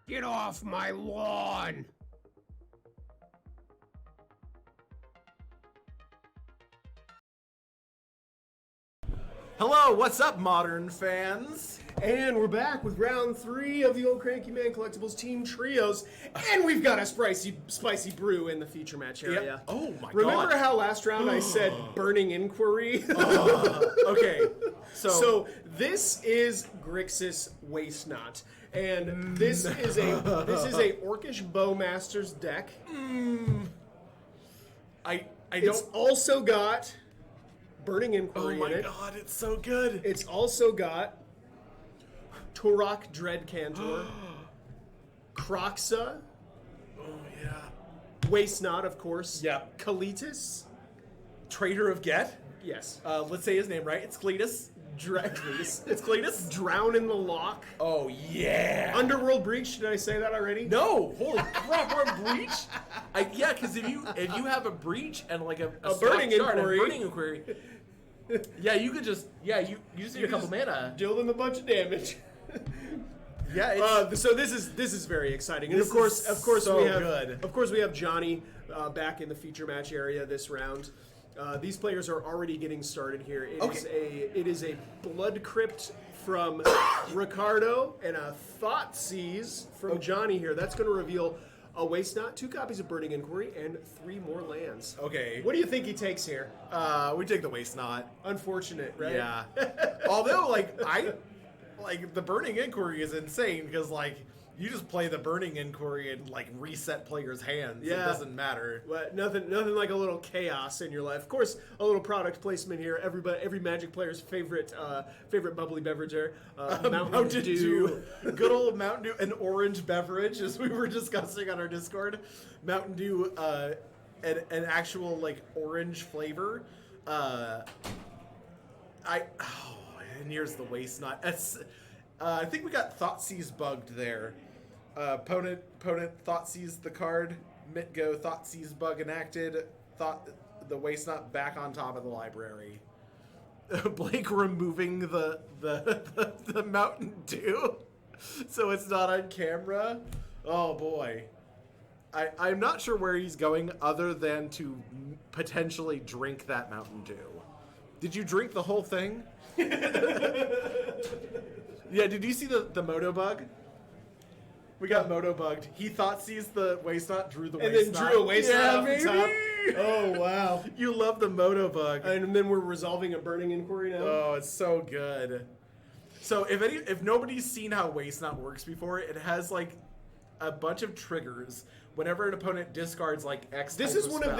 Get off my lawn! Hello, what's up, modern fans? And we're back with round 3 of the Old Cranky Man Collectibles Team Trios, and we've got a spicy brew in the feature match area. Yep. Oh my god. Remember how last round I said Burning Inquiry? Okay, So this is Grixis Waste Knot, and this is a Orcish Bowmaster's deck. It's also got Burning Inquiry in it. Oh my god, it's so good. It's also got Turok Dreadcantor, Kroxa, Oh yeah. Waste Knot, of course. Yeah. Kalitas. Traitor of Get. Yes. Let's say his name right. It's Cletus. It's Cletus. Drown in the Lock. Oh yeah. Underworld Breach. Did I say that already? No, holy crap, we're a breach. Yeah, because if you have a breach and like a Burning Inquiry. Burning Inquiry, yeah, you could just you just need a couple mana. Deal them a bunch of damage. Yeah. So this is very exciting, and This of course so we have good. of course we have Johnny back in the feature match area this round. These players are already getting started here. It is a Blood Crypt from Ricardo and a Thoughtseize from Johnny here. That's going to reveal a Waste Knot, 2 copies of Burning Inquiry, and 3 more lands. Okay. What do you think he takes here? We take the Waste Knot. Unfortunate, right? Yeah. Although, the Burning Inquiry is insane because, you just play the Burning Inquiry and, reset players' hands. Yeah. It doesn't matter. But nothing like a little chaos in your life. Of course, a little product placement here. Every Magic player's favorite bubbly beverage there, Mountain Dew. Good old Mountain Dew, an orange beverage, as we were discussing on our Discord. Mountain Dew, an actual, orange flavor. And here's the Waste Knot. I think we got Thoughtseize bugged there. Opponent Thoughtseize the card. Mitgo Thoughtseize bug enacted. The Waste Knot back on top of the library. Blake removing the Mountain Dew so it's not on camera. Oh boy. I'm not sure where he's going other than to potentially drink that Mountain Dew. Did you drink the whole thing? Yeah, did you see the Moto bug? We got Moto bugged. He Thoughtseize the Waste Knot, drew the Waste Knot. And then drew a Waste Knot off the top. Baby! Oh, wow. You love the Moto bug. And then we're resolving a Burning Inquiry now. Oh, it's so good. So if nobody's seen how Waste Knot works before, it has a bunch of triggers. Whenever an opponent discards X This type is of one spell.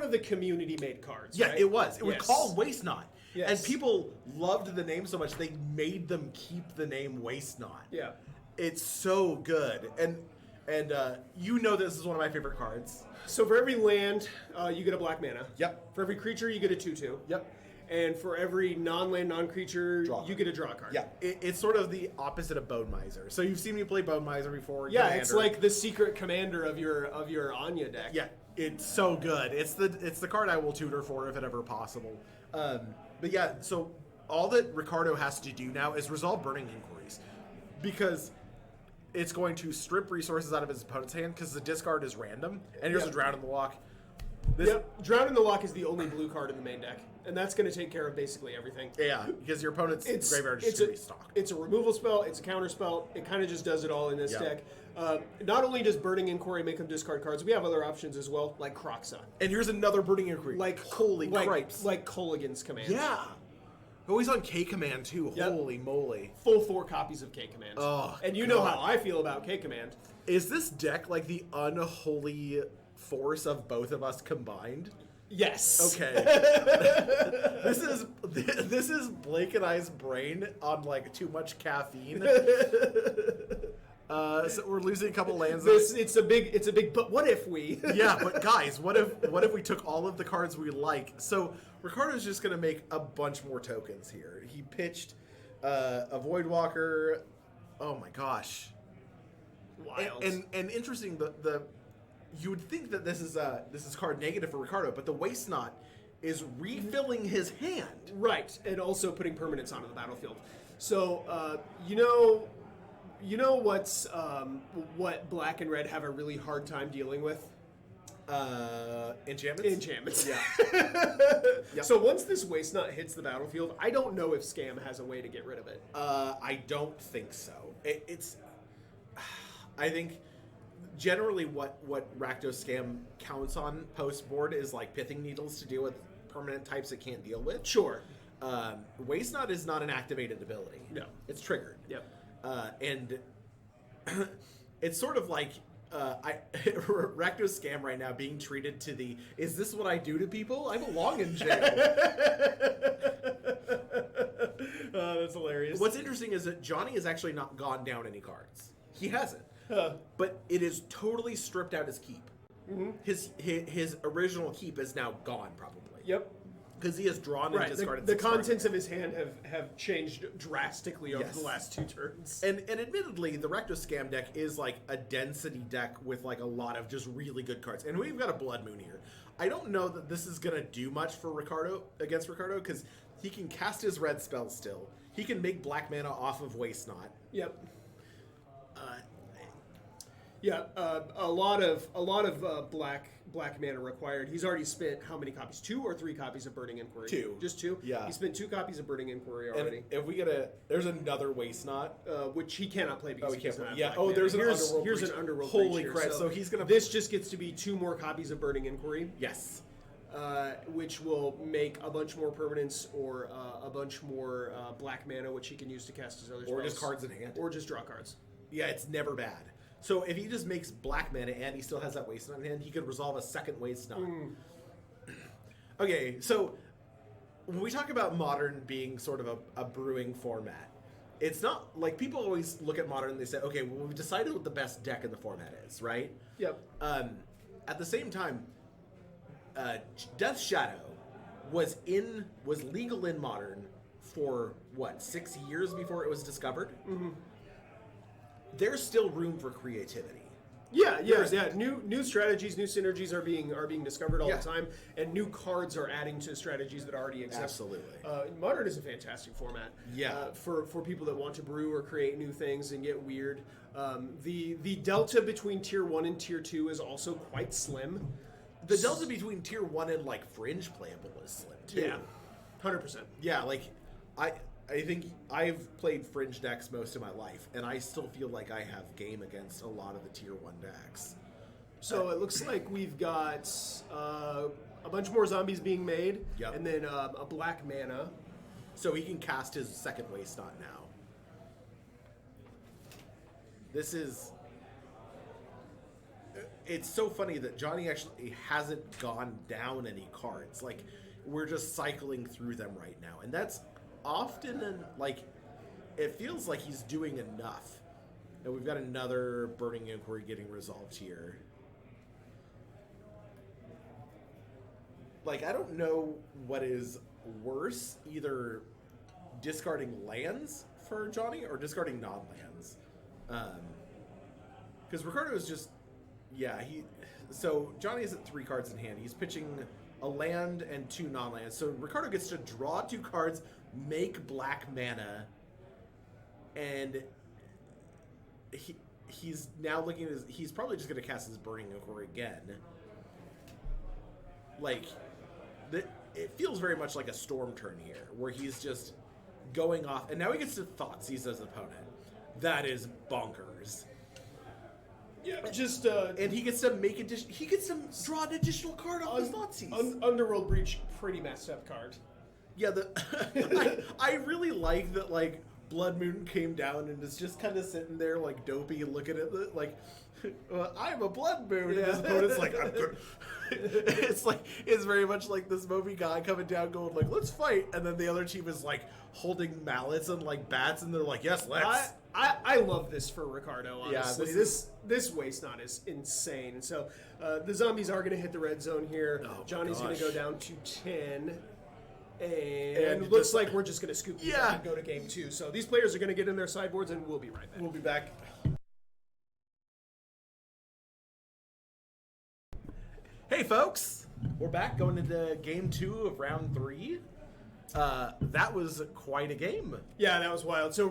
of the community made cards. Yeah, right? it was. It was Yes. called Waste Knot. Yes. And people loved the name so much they made them keep the name Waste Knot. Yeah. It's so good. And this is one of my favorite cards. So for every land, you get a black mana. Yep. For every creature, you get a 2/2. Yep. And for every non-land, non-creature, Draw. you get a draw card. Yeah. It's sort of the opposite of Bone Miser. So you've seen me play Bone Miser before. Yeah, Commander. it's like the secret commander of your Anya deck. Yeah, it's so good. It's the card I will tutor for if it ever possible. But yeah, so all that Ricardo has to do now is resolve Burning Inquiries, because it's going to strip resources out of his opponent's hand because the discard is random. And here's a Drown in the Lock. Drown in the Lock is the only blue card in the main deck, and that's going to take care of basically everything. Yeah, because your opponent's graveyard is it's just restocked. It's a removal spell. It's a counter spell. It kind of just does it all in this Yeah. deck. Not only does Burning Inquiry make them discard cards, we have other options as well, like Kroxa. And here's another Burning Inquiry. Holy cripes. Like Colligan's Command. Yeah. Oh, he's on K Command too. Yep. Holy moly. Full 4 copies of K Command. Oh, and you know how I feel about K Command. Is this deck like the unholy force of both of us combined? Yes. Okay. This is Blake and I's brain on too much caffeine. So we're losing a couple lands. It's a big. But what if we? Yeah, but guys, what if we took all of the cards we like? So Ricardo's just gonna make a bunch more tokens here. He pitched a Voidwalker. Oh my gosh. Wild. And interesting. The you would think that this is card negative for Ricardo, but the Waste Knot is refilling his hand. Right, and also putting permanents onto the battlefield. So You know what's what black and red have a really hard time dealing with? Enchantments? Enchantments. Yeah. Yep. So once this waste nut hits the battlefield, I don't know if Scam has a way to get rid of it. I don't think so. It's. I think generally what Rakdos Scam counts on post board is like pithing needles to deal with permanent types it can't deal with. Sure. Waste Knot is not an activated ability. No. It's triggered. Yep. And it's sort of like Rakdos Scam right now being treated to the, is this what I do to people? I belong in jail. That's hilarious. What's interesting is that Johnny has actually not gone down any cards. He hasn't. But it is totally stripped out his keep. Mm-hmm. His original keep is now gone, probably. Yep. Because he has drawn and discarded The 6 cards. contents of his hand have changed drastically over Yes. the last 2 turns. And admittedly, the Rakdos Scam deck is like a density deck with like a lot of just really good cards. And we've got a Blood Moon here. I don't know that this is going to do much for Ricardo, against Ricardo, because he can cast his red spell still. He can make black mana off of Waste Knot. Yep. A lot of black mana required. He's already spent how many copies? 2 or 3 copies of Burning Inquiry? 2. Just 2? Yeah. He spent 2 copies of Burning Inquiry already. And if we get there's another Waste Knot. Which he cannot play because he he doesn't can't have play. black There's mana. an Underworld Here's Breach. an Underworld Holy Breach crap, here. so he's gonna- This just gets to be 2 more copies of Burning Inquiry. Yes. Which will make a bunch more permanents or a bunch more black mana, which he can use to cast his other spells. Or just cards in hand. Or just draw cards. Yeah, it's never bad. So if he just makes black mana and he still has that Waste Knot in hand, he could resolve a second Waste Knot. Okay, so when we talk about Modern being sort of a brewing format, it's not like people always look at Modern and they say, okay, well, we've decided what the best deck in the format is, right? Yep. At the same time, Death Shadow was legal in Modern for what, 6 years before it was discovered? Mm-hmm. There's still room for creativity. Yeah. New strategies, new synergies are being discovered all the time, and new cards are adding to strategies that already exist. Absolutely. Modern is a fantastic format. Yeah. For people that want to brew or create new things and get weird. The delta between tier 1 and tier 2 is also quite slim. The delta between tier 1 and like fringe playable is slim too. Yeah. 100%. Yeah, like I think I've played fringe decks most of my life, and I still feel like I have game against a lot of the tier 1 decks. So it looks like we've got a bunch more zombies being made, Yep. and then a black mana. So he can cast his second Waste Knot now. This is... It's so funny that Johnny actually hasn't gone down any cards. Like, we're just cycling through them right now. And that's often, it feels like he's doing enough. And we've got another Burning Inquiry getting resolved here. Like, I don't know what is worse, either discarding lands for Johnny or discarding non-lands. Because Ricardo is just... Yeah, so Johnny is at 3 cards in hand. He's pitching a land and 2 non-lands. So Ricardo gets to draw 2 cards, make black mana, and he's now looking at he's probably just going to cast his Burning Inquiry again. Like, it feels very much like a Storm turn here, where he's just going off, and now he gets to Thoughtseize as an opponent. That is bonkers. Yeah, just And he gets to he gets to draw an additional card off his Thoughtseize. Underworld Breach, pretty messed up card. Yeah, I really like that. Like, Blood Moon came down and is just kind of sitting there like dopey, looking at the like. I'm a Blood Moon, and his opponent's like, I'm good. It's very much like this Moby guy coming down, going like, let's fight, and then the other team is like holding mallets and like bats, and they're like, yes, let's. I love this for Ricardo, honestly. Yeah, this Waste Knot is insane. And so the zombies are going to hit the red zone here. Oh, Johnny's going to go down to 10. And And looks like we're just going to scoop these Yeah. up and go to game 2. So these players are going to get in their sideboards, and we'll be right back. We'll be back. Hey, folks. We're back going into game 2 of round 3. That was quite a game. Yeah, that was wild. So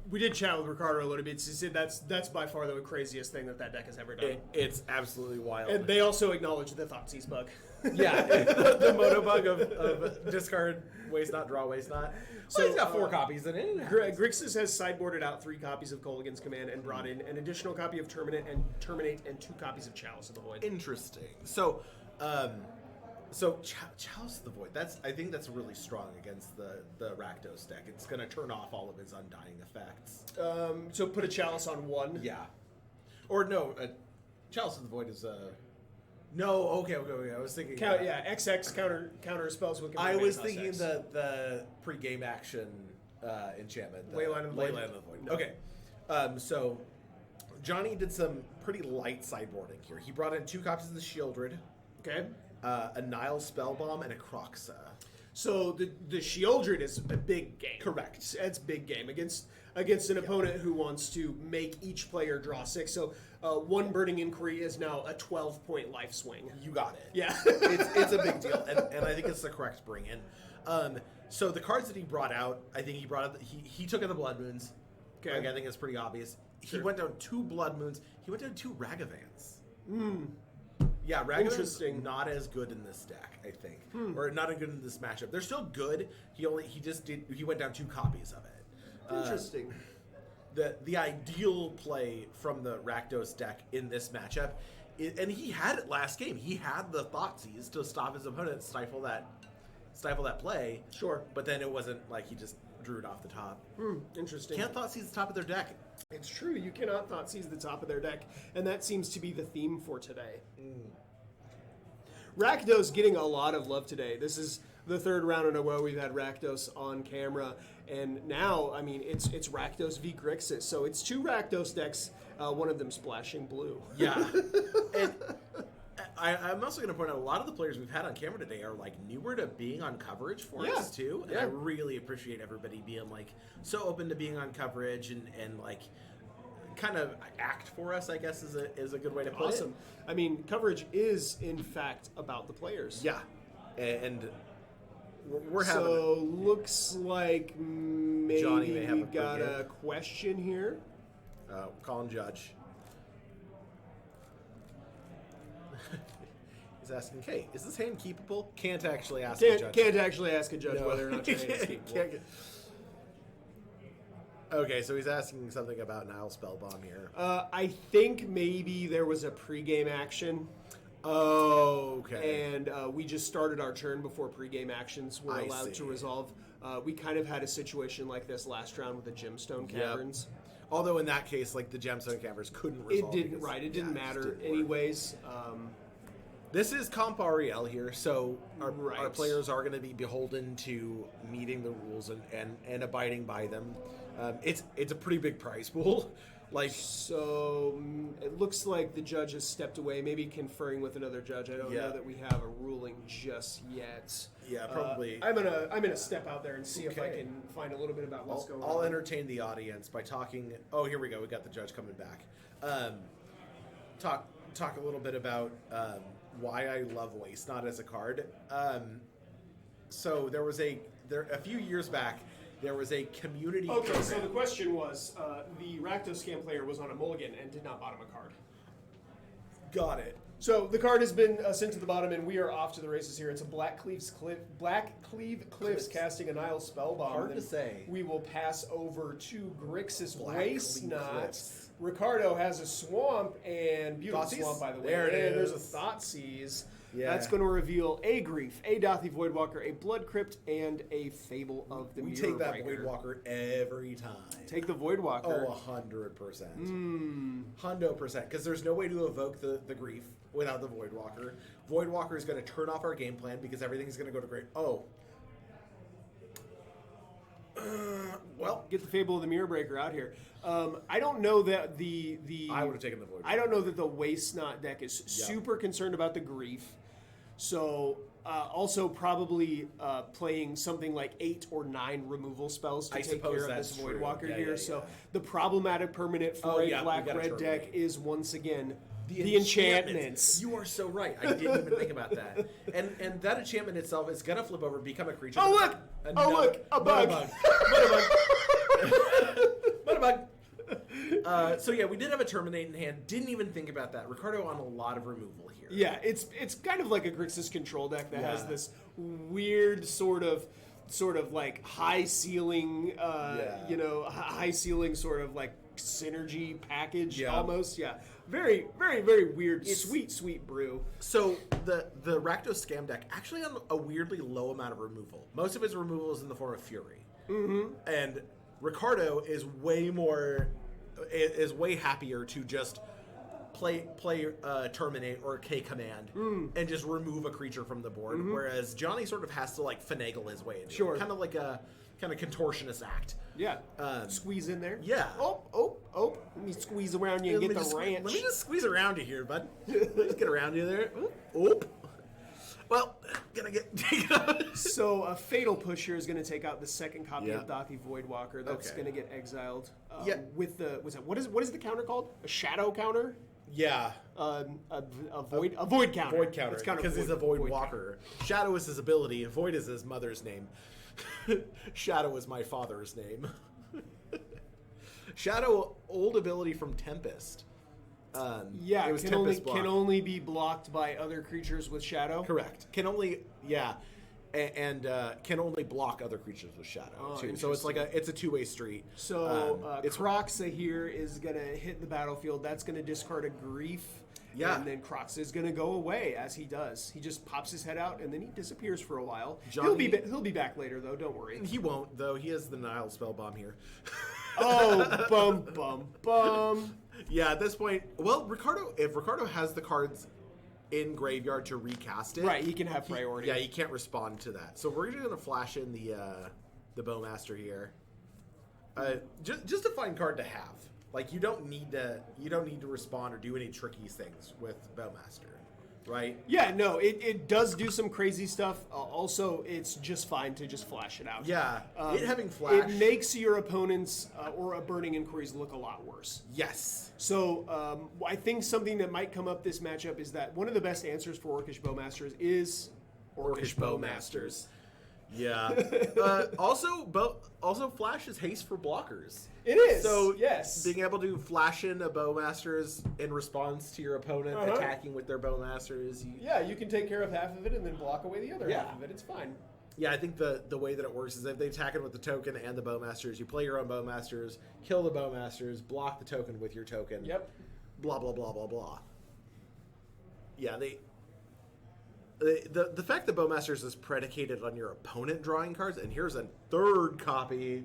we did chat with Ricardo a little bit. He said that's by far the craziest thing that deck has ever done. It's absolutely wild. And they also acknowledged the Thoughtseize bug. Yeah, the moto bug of discard, waste not, draw, waste not. So he's got 4 copies in it. Grixis has sideboarded out 3 copies of Kolaghan's Command and brought in an additional copy of Terminate and 2 copies of Chalice of the Void. Interesting. So, Chalice of the Void. I think that's really strong against the Rakdos deck. It's going to turn off all of his undying effects. So put a Chalice on 1. Yeah. Or no, Chalice of the Void is No, okay. I was thinking. XX counter spells with. I was thinking the pre-game action enchantment. Leyline of the Void. No. Okay. So Johnny did some pretty light sideboarding here. He brought in 2 copies of the Shieldred. Okay. A Nile Spellbomb and a Croxa. So the Shieldred is a big game. Correct. It's big game against an opponent who wants to make each player draw 6. So 1 Burning Inquiry is now a 12-point life swing. You got it. Yeah. it's a big deal, and I think it's the correct bring in. So the cards that he brought out, I think he brought out. He took in the Blood Moons. Okay. Like, I think it's pretty obvious. Sure. He went down 2 Blood Moons. He went down 2 Ragavans. Yeah, Ragavan's not as good in this deck, I think, or not as good in this matchup. They're still good. He went down 2 copies of it. Interesting. The ideal play from the Rakdos deck in this matchup, and he had it last game. He had the Thoughtseize to stop his opponent, stifle that play. Sure. But then it wasn't like he just drew it off the top. Interesting. Can't Thoughtseize the top of their deck. It's true. You cannot Thoughtseize the top of their deck, and that seems to be the theme for today. Rakdos getting a lot of love today. This is the 3rd round in a row we've had Rakdos on camera, and now, I mean, it's Rakdos v Grixis, so it's 2 Rakdos decks, one of them splashing blue. Yeah. And I'm also going to point out a lot of the players we've had on camera today are like newer to being on coverage for us too. And I really appreciate everybody being like so open to being on coverage and like kind of act for us, I guess is a good way to put it. Awesome. I mean, coverage is in fact about the players. Yeah. And we're having So looks like maybe Johnny may have we've got a question here. Colin Judge. He's asking, "Hey, is this hand keepable?" Can't actually ask a judge. Can't actually ask a judge whether or not your hand is keepable. Okay, so he's asking something about Nile Spellbomb here. I think maybe there was a pregame action. Oh, okay. And we just started our turn before pregame actions were allowed to resolve. We kind of had a situation like this last round with the Gemstone Caverns. Yep. Although in that case, like the Gemstone Caverns couldn't resolve. It didn't matter anyways. This is Comp REL here, so our players are going to be beholden to meeting the rules and abiding by them. It's a pretty big prize pool. So it looks like the judge has stepped away, maybe conferring with another judge. I don't know that we have a ruling just yet. Yeah, probably. I'm gonna step out there and see if I can find a little bit about what's going on. I'll entertain the audience by talking. Oh, here we go. We got the judge coming back. Talk a little bit about why I love Waste Not as a card. So there was a few years back. There was a community. Okay, program. so the question was, the Rakdos scam player was on a mulligan and did not bottom a card. Got it. So the card has been sent to the bottom, and we are off to the races here. It's a Black Cleave Cliffs casting a Nile Spellbomb. Hard to say. We will pass over to Grixis Black Waste Cleave Not. Cliffs. Ricardo has a swamp, and beautiful Thoughtseize? swamp, by the way. There it and is. There's a Thoughtseize. Yeah. That's going to reveal a Grief, a Dathi Voidwalker, a Blood Crypt, and a Fable of the Mirror take that Breaker. Voidwalker every time. Take the Voidwalker. Oh, 100%. 100%. Because there's no way to evoke the Grief without the Voidwalker. Voidwalker is going to turn off our game plan because everything's going to go to great. Oh. Well, get the Fable of the Mirror Breaker out here. I don't know that the I would have taken the Voidwalker. I don't know that the Waste Not deck is super concerned about the Grief. So also probably playing something like 8 or 9 removal spells to take care of this Voidwalker here. So the problematic permanent for a black-red deck is once again The enchantments. You are so right. I didn't even think about that. And that enchantment itself is gonna flip over, become a creature. Oh look! A bug. Butterbug. So yeah, we did have a terminate in hand. Didn't even think about that. Ricardo on a lot of removal here. Yeah, it's kind of like a Grixis control deck that has this weird sort of like high ceiling, high ceiling sort of like synergy package almost. Yeah, very, very, very weird. Sweet brew. So the Rakdos scam deck actually on a weirdly low amount of removal. Most of its removal is in the form of Fury, and Ricardo is way happier to just play terminate or K command and just remove a creature from the board, whereas Johnny sort of has to like finagle his way into it. Kind of like a contortionist act. Yeah. Squeeze in there. Yeah. Oh. Let me squeeze around you and get the ranch. Let me just squeeze around you here, bud. Just get around you there. Oop. Well, gonna get taken out. So a Fatal Push here is going to take out the second copy of Dathi Voidwalker. That's going to get exiled. With the what is the counter called? A shadow counter? Yeah. A void counter. Void counter. Because he's a void walker. Shadow is his ability, and Void is his mother's name. Shadow is my father's name. Shadow, old ability from Tempest. It was can only be blocked by other creatures with Shadow. Correct. Can only and can only block other creatures with Shadow too. So it's it's a two-way street. So Croxa here is gonna hit the battlefield. That's gonna discard a Grief. Yeah. And then Croxa is gonna go away as he does. He just pops his head out and then he disappears for a while. Johnny, he'll be back later though. Don't worry. He won't though. He has the Nile spell bomb here. Oh, bum. Yeah, at this point, well, if Ricardo has the cards in graveyard to recast it, right, he can have priority. He can't respond to that. So we're going to flash in the Bowmaster here, just a fine card to have. Like you don't need to respond or do any tricky things with Bowmaster, right? Yeah, no, it does do some crazy stuff. Also, it's just fine to just flash it out. Yeah, it having flash, it makes your opponents or a Burning Inquiries look a lot worse. Yes. So I think something that might come up this matchup is that one of the best answers for Orcish Bowmasters is Orcish Bowmasters. Yeah. Also, flash is haste for blockers. It is. So yes, being able to flash in a Bowmasters in response to your opponent attacking with their Bowmasters. You can take care of half of it and then block away the other half of it. It's fine. Yeah, I think the way that it works is if they attack it with the token and the Bowmasters, you play your own Bowmasters, kill the Bowmasters, block the token with your token. Yep. Blah blah blah blah blah. Yeah, the fact that Bowmasters is predicated on your opponent drawing cards, and here's a third copy.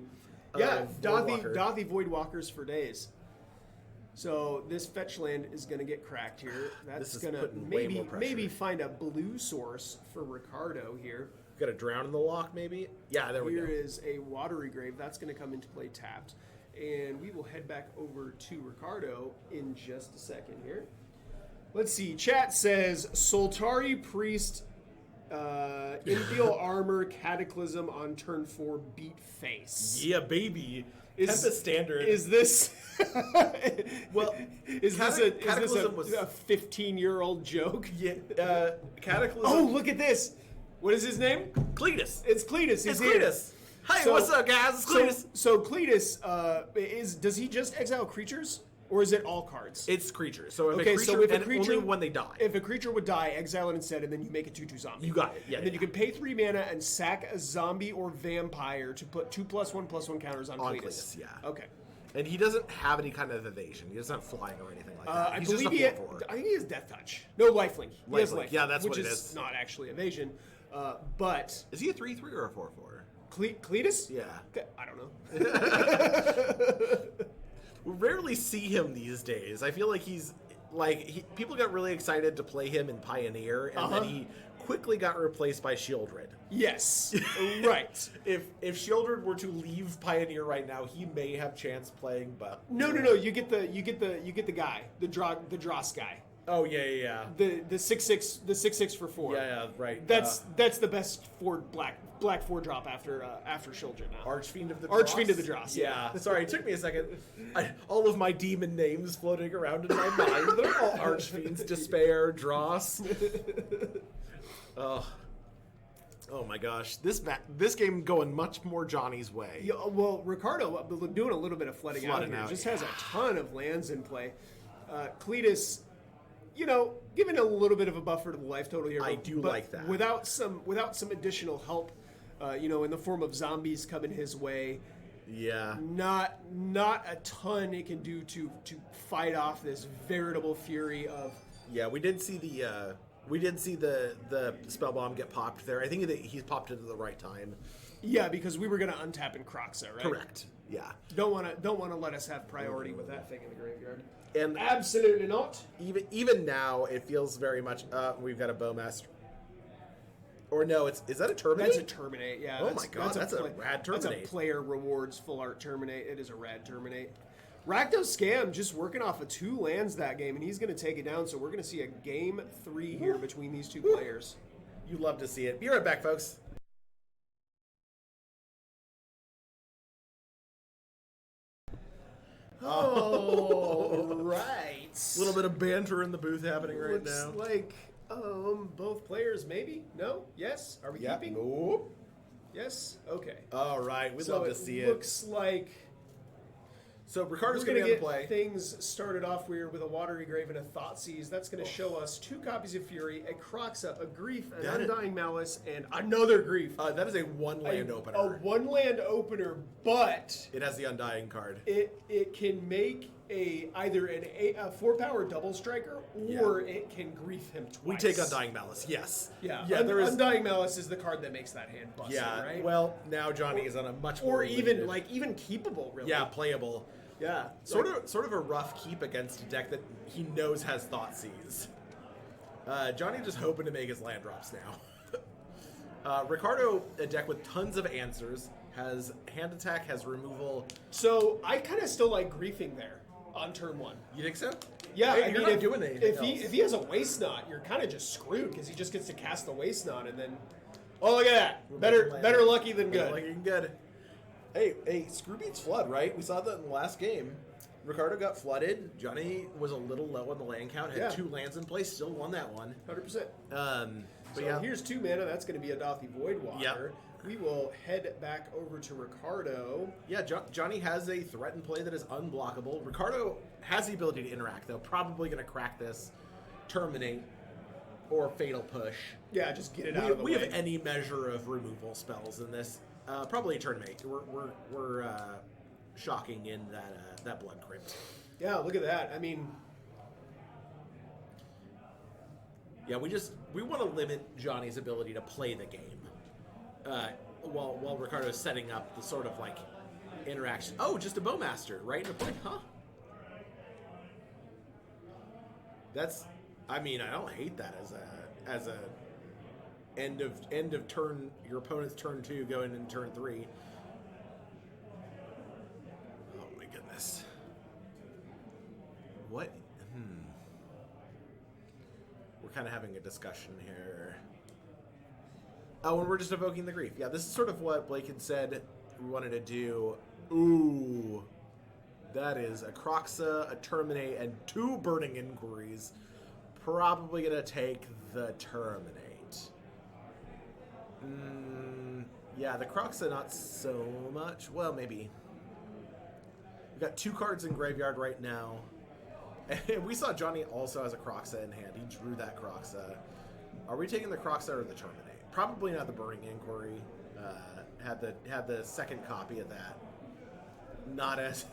Dathi Voidwalkers for days. So this fetch land is going to get cracked here. That's going to maybe find a blue source for Ricardo here. Got to drown in the lock, maybe? Yeah, there we go. Here is a Watery Grave. That's going to come into play tapped. And we will head back over to Ricardo in just a second here. Let's see. Chat says, Soltari Priest, Infiel Armor, Cataclysm on turn 4, beat face. Yeah, baby. Tempest Standard. Is this... well, is this a 15-year-old joke? Yeah. Cataclysm... Oh, look at this! What is his name? Cletus. It's Cletus. It's Cletus. Hey, what's up, guys? It's Cletus. So Cletus, does he just exile creatures? Or is it all cards? It's creatures. So if a creature, only when they die. If a creature would die, exile it instead, and then you make a 2/2 zombie. You got it. Yeah. And then you can pay 3 mana and sack a zombie or vampire to put 2+1/+1 counters on Cletus. Yeah. Okay. And he doesn't have any kind of evasion. He doesn't have flying or anything like that. I believe I think he has Death Touch. No, Lifelink. He has Lifelink. Yeah, that's what it is. Which is not actually evasion. But is he a 3/3 or a 4/4? Cletus? Yeah. I don't know. We rarely see him these days. I feel like people got really excited to play him in Pioneer, and then he quickly got replaced by Shieldred. Yes, right. If Shieldred were to leave Pioneer right now, he may have chance playing. But no. You get the guy, the Dross guy. Oh yeah. The 6/6 for 4. Yeah, right. That's the best black 4 drop after Children now. Archfiend of the Archfiend of the Dross. Yeah. Sorry, it took me a second. All of my demon names floating around in my mind. They're all Archfiends. Despair, Dross. Oh my gosh. This game going much more Johnny's way. Yeah, well, Ricardo doing a little bit of flooding out here. Out, Just has a ton of lands in play. Cletus, giving a little bit of a buffer to the life total here. I do like that. Without some additional help, in the form of zombies coming his way. Yeah. Not a ton it can do to fight off this veritable fury of. Yeah, we did see the spell bomb get popped there. I think that he's popped it at the right time. Yeah, because we were going to untap in Kroxa, right? Correct. Yeah. Don't want to let us have priority with that thing in the graveyard. And absolutely not. Even now, it feels very much. We've got a Bowmaster. Or no, is that a Terminate? That's a Terminate. Yeah. Oh my god, that's a rad Terminate. That's a player rewards full art Terminate. It is a rad Terminate. Rakdos Scam just working off of 2 lands that game, and he's going to take it down. So we're going to see a game 3 here between these 2 players. You love to see it. Be right back, folks. Oh, right. A little bit of banter in the booth happening right now. Looks like both players, maybe? No? Yes? Are we keeping? Nope. Yes? Okay. All right. We'd love to see it. Looks like. So Ricardo's going to get play. Things started off weird with a Watery Grave and a Thoughtseize. That's going to show us 2 copies of Fury, a Kroxa, a Grief, an Undying Malice, and another Grief. That is a 1-land opener. A 1-land opener, but it has the Undying card. It can make either a 4-power double striker, or it can Grief him twice. We take Undying Malice, yes. Yeah, Undying Malice is the card that makes that hand busted, right? Well, now Johnny is on a much more even keepable, really. Yeah, playable. Yeah, sort of a rough keep against a deck that he knows has Thoughtseize. Johnny just hoping to make his land drops now. Ricardo, a deck with tons of answers, has hand attack, has removal. So I kind of still like griefing there on turn 1. You think so? Yeah, I mean, doing anything if he has a Waste Knot, you're kind of just screwed because he just gets to cast the Waste Knot and then. Oh, look at that! Better lucky than good. Lucky than good. Hey, Screw beats Flood, right? We saw that in the last game. Ricardo got flooded. Johnny was a little low on the land count. Had 2 lands in place. Still won that one. 100%. But so here's 2 mana. That's going to be a Dothi Voidwalker. Yep. We will head back over to Ricardo. Yeah, Johnny has a threat in play that is unblockable. Ricardo has the ability to interact, though. Probably going to crack this, terminate, or fatal push. Yeah, just get it out of the way. We have any measure of removal spells in this. Probably a Terminate. We're shocking in that Blood Crypt. Yeah, look at that. I mean, yeah, we want to limit Johnny's ability to play the game, while Ricardo's setting up the sort of like interaction. Oh, just a Bowmaster, right? In a point, huh? That's. I mean, I don't hate that as a end of turn, your opponent's turn 2 going into turn 3. Oh my goodness. What? We're kind of having a discussion here. Oh, and we're just evoking the grief. Yeah, this is sort of what Blake had said we wanted to do. Ooh. That is a Kroxa, a Terminate, and 2 Burning Inquiries. Probably going to take the Terminate. Yeah, the Kroxa not so much. Well, maybe. We've got 2 cards in graveyard right now. And we saw Johnny also has a Kroxa in hand. He drew that Kroxa. Are we taking the Kroxa or the Terminate? Probably not the Burning Inquiry. Had the second copy of that. Not as...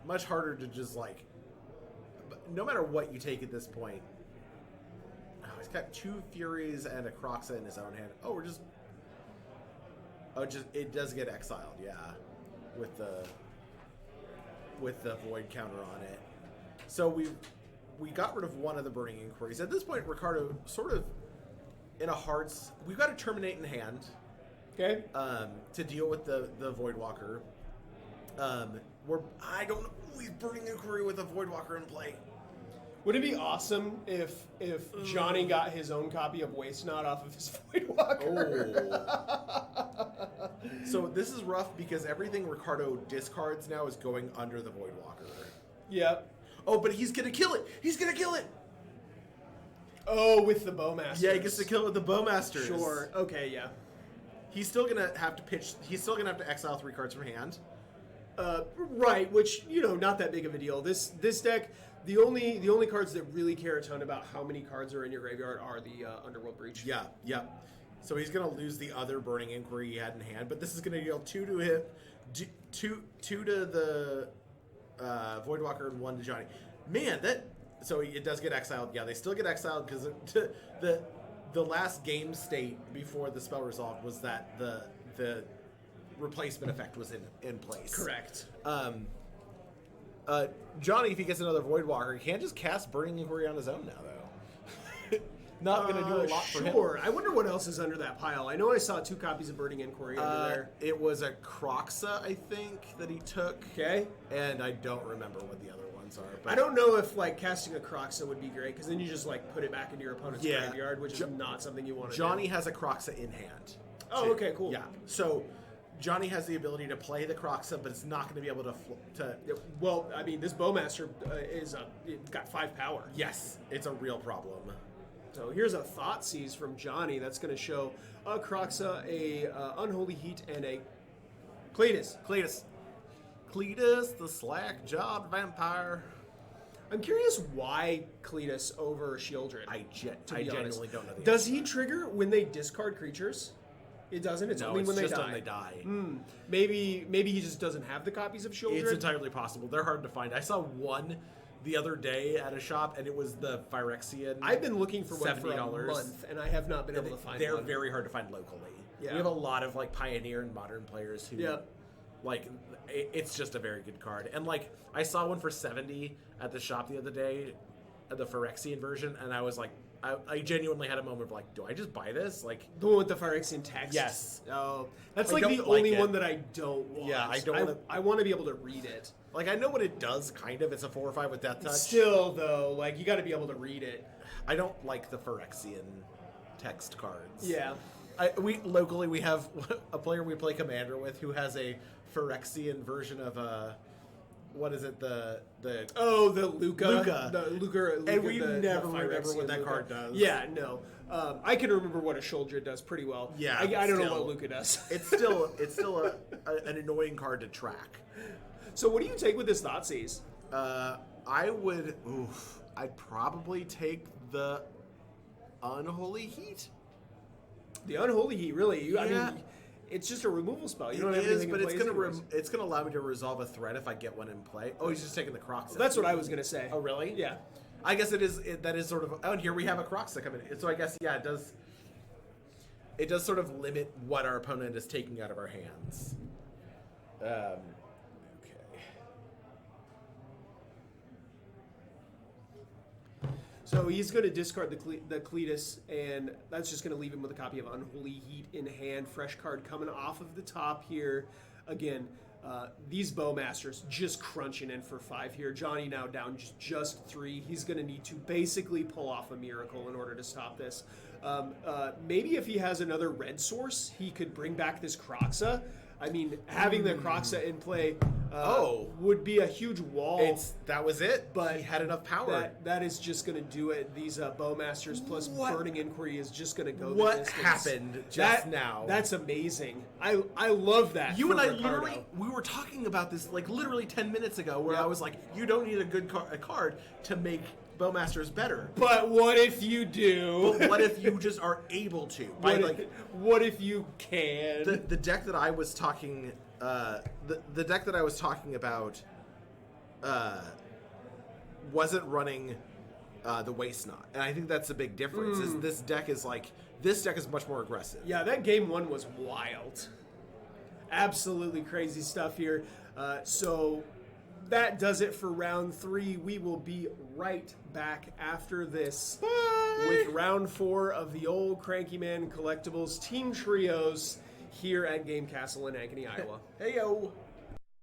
much harder to just like... No matter what you take at this point... He's got 2 Furies and a Kroxa in his own hand. Oh, we're just... Oh, it does get exiled, yeah. With the Void counter on it. So we got rid of one of the Burning Inquiries. At this point, Ricardo sort of in a hard... We've got a Terminate in hand. Okay. To deal with the Voidwalker. I don't know. He's Burning Inquiry with a Voidwalker in play. Would it be awesome if Johnny got his own copy of Waste Not off of his Voidwalker? Oh. So this is rough because everything Ricardo discards now is going under the Voidwalker. Yep. Oh, but he's gonna kill it. He's gonna kill it. Oh, with the Bowmasters. Yeah, he gets to kill it with the Bowmasters. Sure. Okay. Yeah. He's still gonna have to pitch. He's still gonna have to exile 3 cards from hand. Right. Which not that big of a deal. This deck. The only cards that really care a ton about how many cards are in your graveyard are the Underworld Breach. Yeah. So he's gonna lose the other Burning Inquiry he had in hand, but this is gonna deal 2 to him, 2 to the Voidwalker and 1 to Johnny. Man, so it does get exiled. Yeah, they still get exiled because the last game state before the spell resolved was that the replacement effect was in place. Correct. Johnny, if he gets another Voidwalker, he can't just cast Burning Inquiry on his own now, though. Not going to do a lot for him. Sure. I wonder what else is under that pile. I know I saw 2 copies of Burning Inquiry under there. It was a Croxa, I think, that he took. Okay. And I don't remember what the other ones are. But I don't know if casting a Croxa would be great because then you just put it back into your opponent's graveyard, which is not something you want to do. Johnny has a Croxa in hand. Oh, too. okay, cool. Yeah. So Johnny has the ability to play the Croxa, but it's not going to be able to. Well, I mean, this Bowmaster got 5 power. Yes, it's a real problem. So here's a Thoughtseize from Johnny that's going to show a Croxa, a Unholy Heat, and a Cletus, the slack-jawed vampire. I'm curious why Cletus over Shieldred. I genuinely don't know. Does he trigger when they discard creatures? It doesn't. It's only when they die. When they die. Maybe he just doesn't have the copies of Shieldred. It's entirely possible. They're hard to find. I saw one the other day at a shop, and it was the Phyrexian. I've been looking for one for $70. a month, and I have not been able to find They're one. very hard to find locally. Yeah. We have a lot of Pioneer and Modern players who, it's just a very good card. And I saw one for $70 at the shop the other day, the Phyrexian version, and I was like, I genuinely had a moment of do I just buy this? The one with the Phyrexian text? Yes. Oh, that's I the only one that I don't want. Yeah, I don't. I want to be able to read it. I know what it does, kind of. It's a 4 or 5 with Death Touch. Still, though, you got to be able to read it. I don't like the Phyrexian text cards. Yeah. We have a player we play Commander with who has a Phyrexian version of what is it? The Luca. The Luca. And we never remember what that card does. Yeah, no. I can remember what a Shieldred does pretty well. Yeah, I don't know what Luca does. It's still an annoying card to track. So what do you take with this Thoughtseize? I'd probably take the Unholy Heat. The Unholy Heat, really? I mean, it's just a removal spell. You don't have anything but in play it's gonna allow me to resolve a threat if I get one in play. Oh, he's just taking the Croxa. That's what I was gonna say. Oh, really? Yeah. I guess that is sort of. Oh, and here we have a Croxa coming in. So I guess it does. It does sort of limit what our opponent is taking out of our hands. Okay. So he's going to discard the Cletus, and that's just going to leave him with a copy of Unholy Heat in hand. Fresh card coming off of the top here. Again, these Bowmasters just crunching in for 5 here. Johnny now down just 3. He's going to need to basically pull off a miracle in order to stop this. Maybe if he has another red source, he could bring back this Croxa. I mean, having the Croxa in play would be a huge wall. That was it, but he had enough power. That is just going to do it. These Bowmasters plus Burning Inquiry is just going to go what the distance. Happened just now? That's amazing. I love that. You and I Ricardo. we were talking about this literally 10 minutes ago where I was like, you don't need a card to make Bowmasters better. But what if you do? But what if you just are able to? What if you can? The deck that I was talking the deck that I was talking about wasn't running the Waste Not. And I think that's a big difference. Is this deck is much more aggressive. Yeah, that game 1 was wild. Absolutely crazy stuff here. So that does it for round 3. We will be right back after this with round 4 of the old Cranky Man Collectibles Team Trios here at Game Kastle in Ankeny, Iowa. Hey yo.